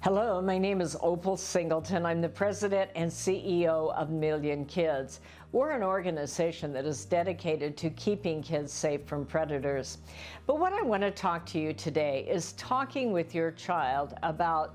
Hello, my name is Opal Singleton. I'm the president and CEO of Million Kids. We're an organization that is dedicated to keeping kids safe from predators. But what I want to talk to you today is talking with your child about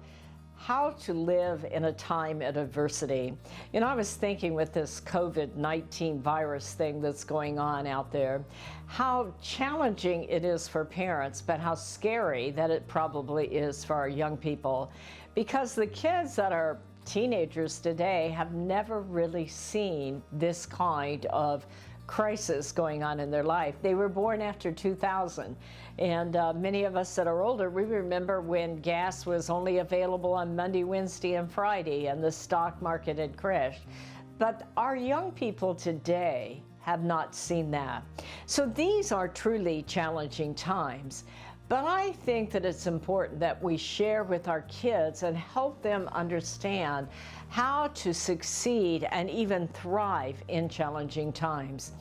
how to live in a time of adversity. You know, I was thinking with this COVID-19 virus thing that's going on out there, how challenging it is for parents, but how scary that it probably is for our young people. Because the kids that are teenagers today have never really seen this kind of crisis going on in their life. They were born after 2000, and many of us that are older, we remember when gas was only available on Monday, Wednesday, and Friday, and the stock market had crashed. But our young people today have not seen that. So these are truly challenging times. But I think that it's important that we share with our kids and help them understand how to succeed and even thrive in challenging times.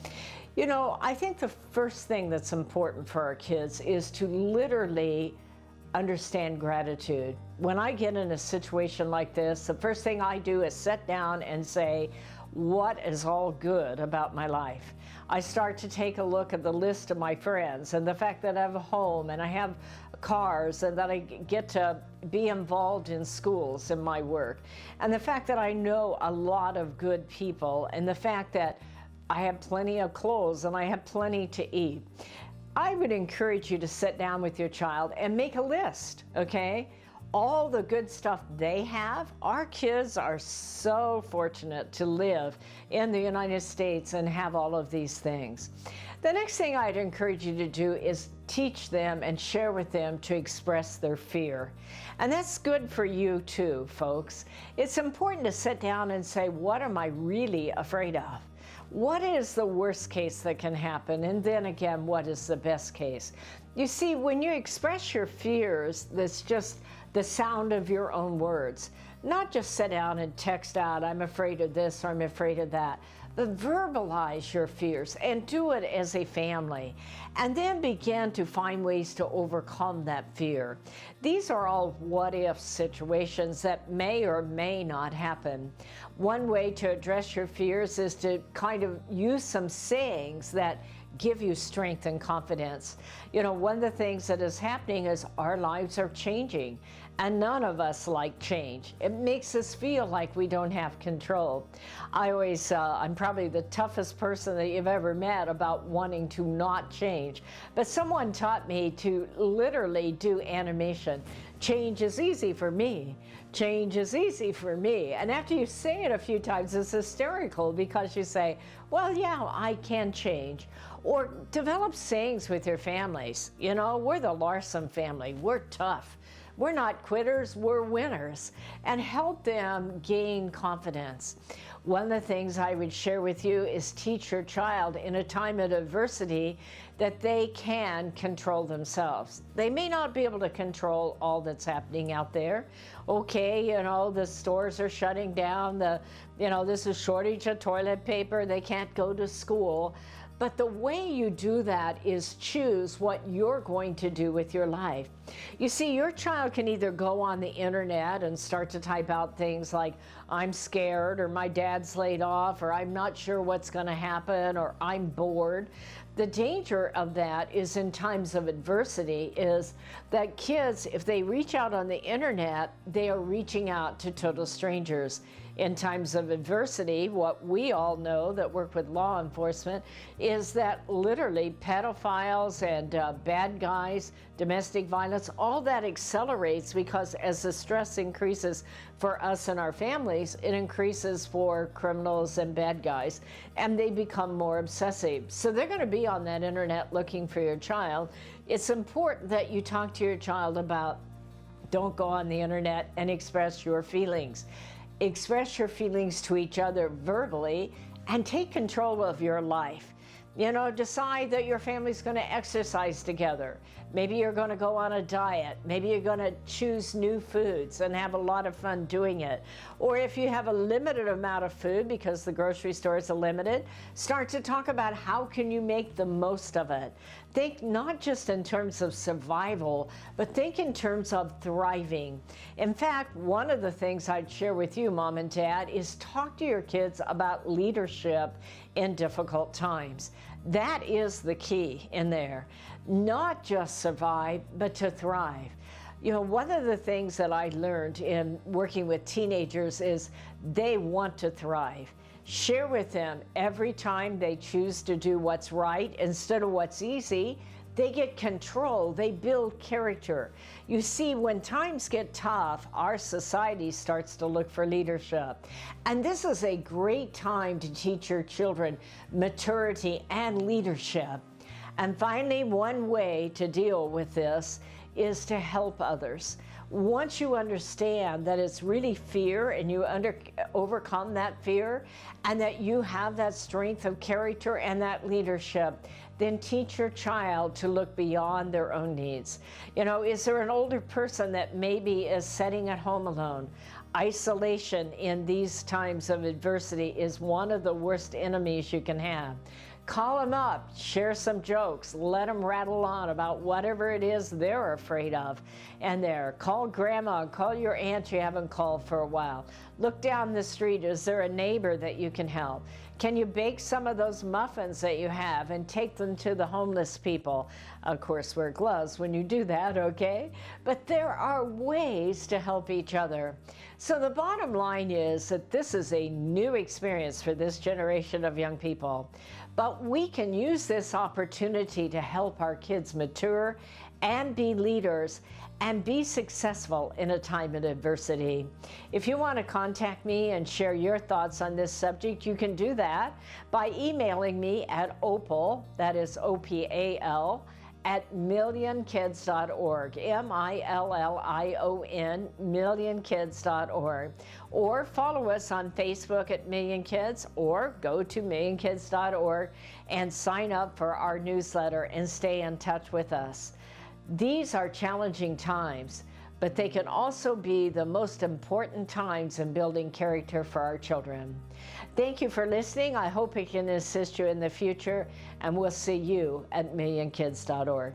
You know, I think the first thing that's important for our kids is to literally understand gratitude. When I get in a situation like this, the first thing I do is sit down and say, what is all good about my life? I start to take a look at the list of my friends and the fact that I have a home and I have cars and that I get to be involved in schools in my work, and the fact that I know a lot of good people, and the fact that I have plenty of clothes and I have plenty to eat. I would encourage you to sit down with your child and make a list, okay? All the good stuff they have. Our kids are so fortunate to live in the United States and have all of these things. The next thing I'd encourage you to do is teach them and share with them to express their fear. And that's good for you too, folks. It's important to sit down and say, what am I really afraid of? What is the worst case that can happen? And then again, what is the best case? You see, when you express your fears, that's just the sound of your own words. Not just sit down and text out, I'm afraid of this or I'm afraid of that, but verbalize your fears and do it as a family. And then begin to find ways to overcome that fear. These are all what-if situations that may or may not happen. One way to address your fears is to kind of use some sayings that give you strength and confidence. You know, one of the things that is happening is our lives are changing, and none of us like change. It makes us feel like we don't have control. I'm probably the toughest person that you've ever met about wanting to not change, but someone taught me to literally do animation. Change is easy for me. Change is easy for me. And after you say it a few times, it's hysterical because you say, well, yeah, I can change. Or develop sayings with your families. You know, we're the Larson family. We're tough. We're not quitters, we're winners. And help them gain confidence. One of the things I would share with you is teach your child in a time of adversity that they can control themselves. They may not be able to control all that's happening out there. Okay, you know, the stores are shutting down, there's a shortage of toilet paper, they can't go to school. But the way you do that is choose what you're going to do with your life. You see, your child can either go on the internet and start to type out things like, I'm scared, or my dad's laid off, or I'm not sure what's going to happen, or I'm bored. The danger of that is in times of adversity is that kids, if they reach out on the internet, they are reaching out to total strangers. In times of adversity, what we all know that work with law enforcement is that literally pedophiles and bad guys, domestic violence, all that accelerates because as the stress increases for us and our families, it increases for criminals and bad guys, and they become more obsessive. So they're going to be on that internet looking for your child. It's important that you talk to your child about, don't go on the internet and express your feelings. Express your feelings to each other verbally and take control of your life. You know, decide that your family's going to exercise together. Maybe you're going to go on a diet. Maybe you're going to choose new foods and have a lot of fun doing it. Or if you have a limited amount of food because the grocery stores are limited, start to talk about how can you make the most of it. Think not just in terms of survival, but think in terms of thriving. In fact, one of the things I'd share with you, Mom and Dad, is talk to your kids about leadership in difficult times. That is the key in there. Not just survive, but to thrive. You know, one of the things that I learned in working with teenagers is they want to thrive. Share with them every time they choose to do what's right instead of what's easy. They get control, they build character. You see, when times get tough, our society starts to look for leadership. And this is a great time to teach your children maturity and leadership. And finally, one way to deal with this is to help others. Once you understand that it's really fear and you overcome that fear and that you have that strength of character and that leadership, then teach your child to look beyond their own needs. You know, is there an older person that maybe is sitting at home alone? Isolation in these times of adversity is one of the worst enemies you can have. Call them up, share some jokes, let them rattle on about whatever it is they're afraid of. And call grandma, call your aunt you haven't called for a while. Look down the street, is there a neighbor that you can help? Can you bake some of those muffins that you have and take them to the homeless people? Of course, wear gloves when you do that, okay? But there are ways to help each other. So the bottom line is that this is a new experience for this generation of young people. But we can use this opportunity to help our kids mature and be leaders and be successful in a time of adversity. If you want to contact me and share your thoughts on this subject, you can do that by emailing me at opal, that is O-P-A-L, at millionkids.org, MILLION, millionkids.org. Or follow us on Facebook at Million Kids, or go to millionkids.org and sign up for our newsletter and stay in touch with us. These are challenging times, but they can also be the most important times in building character for our children. Thank you for listening. I hope it can assist you in the future, and we'll see you at millionkids.org.